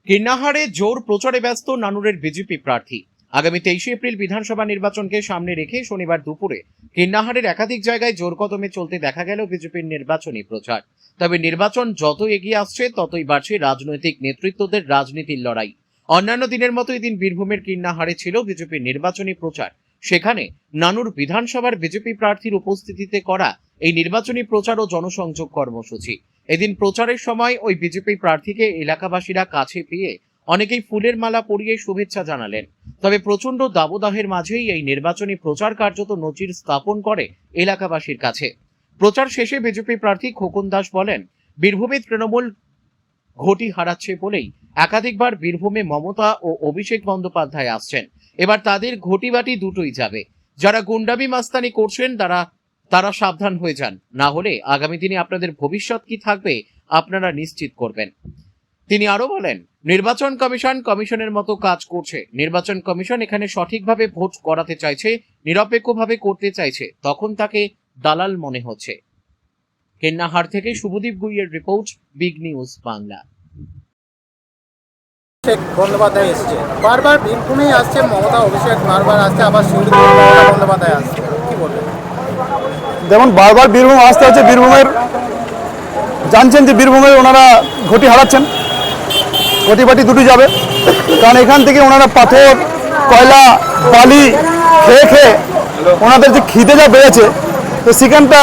কীর্ণাহারে জোর প্রচারে ব্যস্ত নানুরের বিজেপি প্রার্থী। আগামী 23 এপ্রিল বিধানসভা নির্বাচনকে সামনে রেখে শনিবার দুপুরে কীর্ণাহারের একাধিক জায়গায় জোর কদমে চলতে দেখা গেল বিজেপির নির্বাচনী প্রচার। তবে নির্বাচন যত এগিয়ে আসছে ততই বাড়ছে রাজনৈতিক নেতৃত্বদের রাজনীতির লড়াই। অন্যান্য দিনের মতো এদিন বীরভূমের কীর্ণাহারে ছিল বিজেপির নির্বাচনী প্রচার। সেখানে নানুর বিধানসভার বিজেপি প্রার্থীর উপস্থিতিতে করা এই নির্বাচনী প্রচার ও জনসংযোগ কর্মসূচি। এদিন প্রচারের সময় ওই বিজেপি প্রার্থীকে এলাকাবাসীরা কাছে পেয়ে অনেকেই ফুলের মালা পরিয়ে শুভেচ্ছা জানালেন। তবে প্রচন্ড দাবদাহের মাঝেই এই নির্বাচনী প্রচার কার্যত নজির স্থাপন করে এলাকাবাসীর কাছে। প্রচার শেষে বিজেপি প্রার্থী খোকন দাস বলেন, বীরভূমে তৃণমূল ঘটি হারাচ্ছে বলেই একাধিকবার বীরভূমে মমতা ও অভিষেক বন্দ্যোপাধ্যায় আসছেন। এবার তাদের ঘটি বাটি দুটোই যাবে। যারা গুন্ডামি মাস্তানি করছেন তারা সাবধান হয়ে যান, না হলে আগামী দিনে আপনাদের ভবিষ্যৎ কি থাকবে আপনারা নিশ্চিত করবেন। তিনি আরো বলেন, নির্বাচন কমিশনের মতো কাজ করছে। নির্বাচন কমিশন এখানে সঠিকভাবে ভোট করাতে চাইছে, নিরপেক্ষভাবে করতে চাইছে, তখন তাকে দালাল মনে হচ্ছে। কীর্ণাহার থেকে শুভদীপ গুইয়ের report, big news Bangla. Bandyopadhyay এসছে, বারবার বীরভূমেই আসছে মমতা, অভিষেক বারবার আসছে, আবার শিউরি মমতা বন্দ্যোপাধ্যায় আসছে, কি বলবেন? যেমন বারবার বীরভূম আসতে হচ্ছে, বীরভূমের জানছেন যে বীরভূমের ওনারা ঘটি হারাচ্ছেন, ঘটি বাটি দুটি যাবে। কারণ এখান থেকে ওনারা পাথর, কয়লা, বালি খেয়ে খেয়ে ওনাদের যে খিদে যা বেড়েছে, তো সেখানটা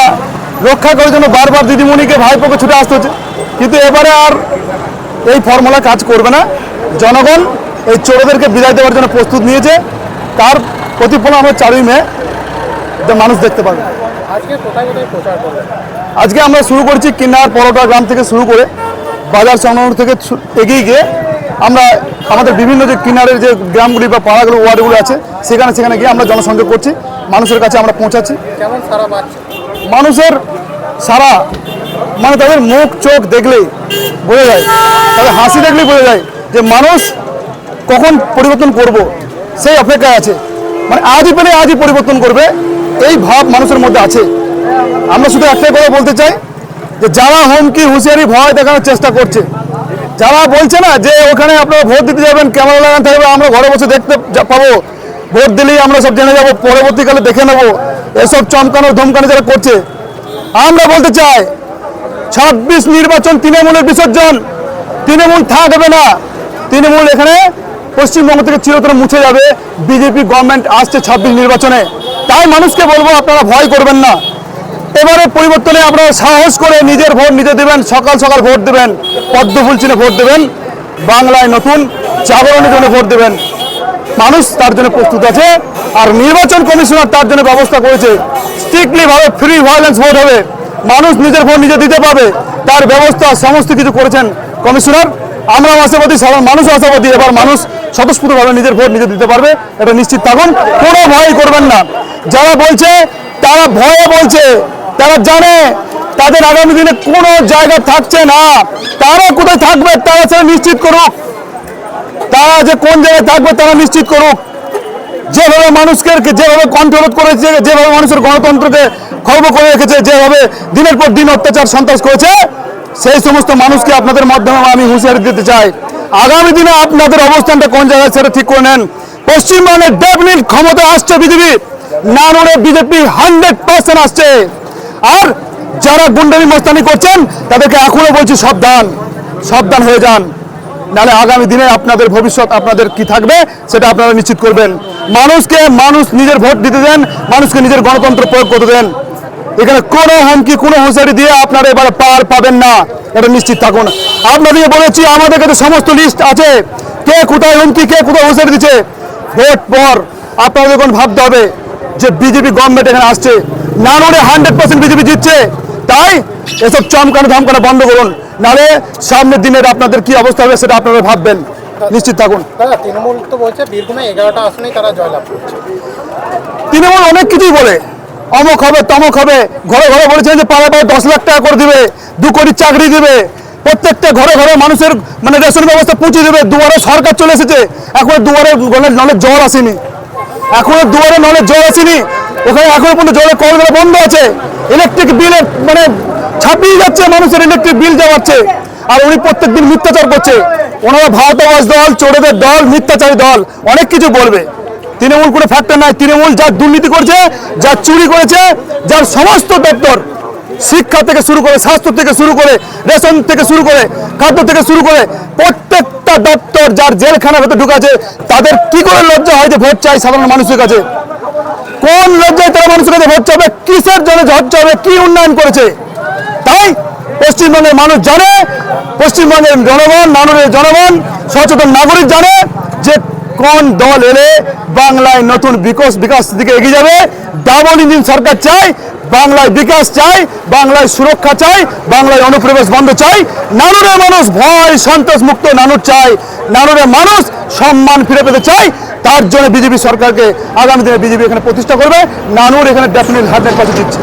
রক্ষা করার জন্য বারবার দিদিমণিকে ভাইপোকে ছুটে আসতে হচ্ছে। কিন্তু এবারে আর এই ফর্মুলা কাজ করবে না। জনগণ এই চোরদেরকে বিদায় দেওয়ার জন্য প্রস্তুত নিয়েছে। তার প্রতিফলন আমরা 4ই মে মানুষ দেখতে পাবে। আজকে কোথায় কোথায় প্রচার করবে? আজকে আমরা শুরু করছি কিন্নার পরোটা গ্রাম থেকে শুরু করে বাজার সংলগ্ন থেকে এগিয়ে গিয়ে আমরা আমাদের বিভিন্ন যে কিনারের যে গ্রামগুলি বা পাড়াগুলো, ওয়ার্ডগুলো আছে, সেখানে গিয়ে আমরা জনসংযোগ করছি, মানুষের কাছে আমরা পৌঁছাচ্ছি। কেমন সারা পাচ্ছে মানুষের সারা, মানে তাদের মুখ চোখ দেখলেই বোঝা যায়, তাদের হাসি দেখলেই বোঝা যায় যে মানুষ কখন পরিবর্তন করব সেই অপেক্ষায় আছে। মানে আজই পেলে আজই পরিবর্তন করবে, এই ভাব মানুষের মধ্যে আছে। আমরা শুধু একটাই কথা বলতে চাই যে যারা হুমকি হুঁশিয়ারি ভয় দেখানোর চেষ্টা করছে, যারা বলছে না যে ওখানে আপনারা ভোট দিতে যাবেন, ক্যামেরা লাগানো থাকবে, আমরা ঘরে বসে দেখতে পাবো, ভোট দিলেই আমরা সব জেনে যাবো, পরবর্তীকালে দেখে নেবো, এসব চমকানো ধমকানো যারা করছে, আমরা বলতে চাই 26 নির্বাচন তৃণমূলের বিসর্জন। তৃণমূল থাকবে না, তৃণমূল এখানে পশ্চিমবঙ্গ থেকে চিরতরে মুছে যাবে। বিজেপি গভর্নমেন্ট আসছে 26 নির্বাচনে। তাই মানুষকে বলবো, আপনারা ভয় করবেন না। এবারে পরিবর্তনে আপনারা সাহস করে নিজের ভোট নিজে দেবেন, সকাল সকাল ভোট দেবেন, পদ্মফুল চিহ্নে ভোট দেবেন, বাংলায় নতুন জাগরণের জন্য ভোট দেবেন। মানুষ তার জন্য প্রস্তুত আছে। আর নির্বাচন কমিশনার তার জন্য ব্যবস্থা করেছে, স্ট্রিক্টলি ভাবে ফ্রি ভায়োলেন্স ভোট হবে, মানুষ নিজের ভোট নিজে দিতে পাবে, তার ব্যবস্থা সমস্ত কিছু করেছেন কমিশনার। আমরাও আশাবাদী, সাধারণ মানুষও আশাবাদী, এবার মানুষ স্বতঃস্ফূর্তভাবে নিজের ভোট নিজে দিতে পারবে, এটা নিশ্চিত থাকুন। কোনো ভয় করবেন না। যারা বলছে তারা ভয়ে বলছে, তারা জানে তাদের আগামী দিনে কোনো জায়গা থাকছে না। তারা কোথায় থাকবে তারা সেটা নিশ্চিত করুক, তারা যে কোন জায়গায় থাকবে তারা নিশ্চিত করুক। যেভাবে মানুষকে যেভাবে কন্ট্রোল করেছে, যেভাবে মানুষের গণতন্ত্রকে খর্ব করে রেখেছে, যেভাবে দিনের পর দিন অত্যাচার সন্ত্রাস করেছে, সেই সমস্ত মানুষকে আপনাদের মাধ্যমে আমি হুঁশিয়ারি দিতে চাই, আগামী দিনে আপনাদের অবস্থানটা কোন জায়গায় সেটা ঠিক করে নেন। পশ্চিমবঙ্গের ডেফিনিট ক্ষমতা আসছে বিজেপি, নানুরে বিজেপি 100% আসছে। আর যারা গুন্ডামি মস্তানি করছেন তাদেরকে এখনো বলছি, সাবধান হয়ে যান, নাহলে আগামী দিনে আপনাদের ভবিষ্যৎ আপনাদের কি থাকবে সেটা আপনারা নিশ্চিত করবেন। মানুষ নিজের ভোট দিতে দেন, মানুষকে নিজের গণতন্ত্র প্রয়োগ করতে দেন। এখানে কোনো হুমকি, কোনো হুঁশিয়ারি দিয়ে আপনারা এবারে পার পাবেন না, এটা নিশ্চিত থাকুন। আপনাদেরকে বলেছি, আমাদের কাছে সমস্ত লিস্ট আছে, কে কোথায় হুমকি, কে কোথায় হুঁশিয়ারি দিচ্ছে। ভোট পর আপনাদের এখন ভাবতে হবে যে বিজেপি গভর্নমেন্ট এখানে আসছে, নানুরে 100% বিজেপি জিতছে। তাই এসব চমকানো ধমকানো বন্ধ করুন, নাহলে সামনের দিনের আপনাদের কি অবস্থা হবে সেটা আপনারা ভাববেন, নিশ্চিত থাকুন। তৃণমূল তো বলছে বীরভূমে 11টা আসনেই তারা জয়লাভ করছে। তৃণমূল অনেক কিছুই বলে, অমুক হবে তমুক হবে, ঘরে ঘরে বলেছেন যে পাড়ায় 10 লাখ টাকা করে দিবে, 2 কোটি চাকরি দিবে, প্রত্যেকটা ঘরে ঘরে মানুষের মানে রেশন ব্যবস্থা পৌঁছে দেবে। দুয়ারে সরকার চলে এসেছে, এখন দুয়ারে নলে জল আসেনি, ওখানে এখনো পর্যন্ত জলের কলগুলো বন্ধ আছে। ইলেকট্রিক বিলে মানে ছাপিয়ে যাচ্ছে, মানুষের ইলেকট্রিক বিল যাওয়াচ্ছে। আর উনি প্রত্যেকদিন মিথ্যাচার করছে। ওনারা ভারতবাস দল, চোরেদের দল, মিথ্যাচারী দল, অনেক কিছু বলবে। তৃণমূল কোনো ফ্যাক্টর নাই। তৃণমূল যা দুর্নীতি করছে, যা চুরি করেছে, যার সমস্ত দপ্তর, শিক্ষা থেকে শুরু করে, স্বাস্থ্য থেকে শুরু করে, রেশন থেকে শুরু করে, খাদ্য থেকে শুরু করে, প্রত্যেকটা দপ্তর যার জেলখানার ভেতর ঢুকাছে, তাদের কি করে লজ্জা হয় যে ভোট চাই সাধারণ মানুষের কাছে? কোন লজ্জায় তারা মানুষের কাছে ভোট চাবে? কিসের জন্য ভোট চাবে? কি উন্নয়ন করেছে? তাই পশ্চিমবঙ্গের মানুষ জানে, পশ্চিমবঙ্গের জনগণ, নানুরের জনগণ, সচেতন নাগরিক জানে যে কোন দল এলে বাংলায় নতুন বিকাশ দিকে এগিয়ে যাবে। ডাবল ইঞ্জিন সরকার চাই, বাংলায় বিকাশ চাই, বাংলায় সুরক্ষা চাই, বাংলায় অনুপ্রবেশ বন্ধ চাই। নানুরের মানুষ ভয় সন্তোষ মুক্ত নানুর চাই, নানুরের মানুষ সম্মান ফিরে পেতে চাই। তার জন্য বিজেপি সরকারকে আগামী দিনে বিজেপি এখানে প্রতিষ্ঠা করবে। নানুর এখানে ডেফিনেটলি 100% দিচ্ছে।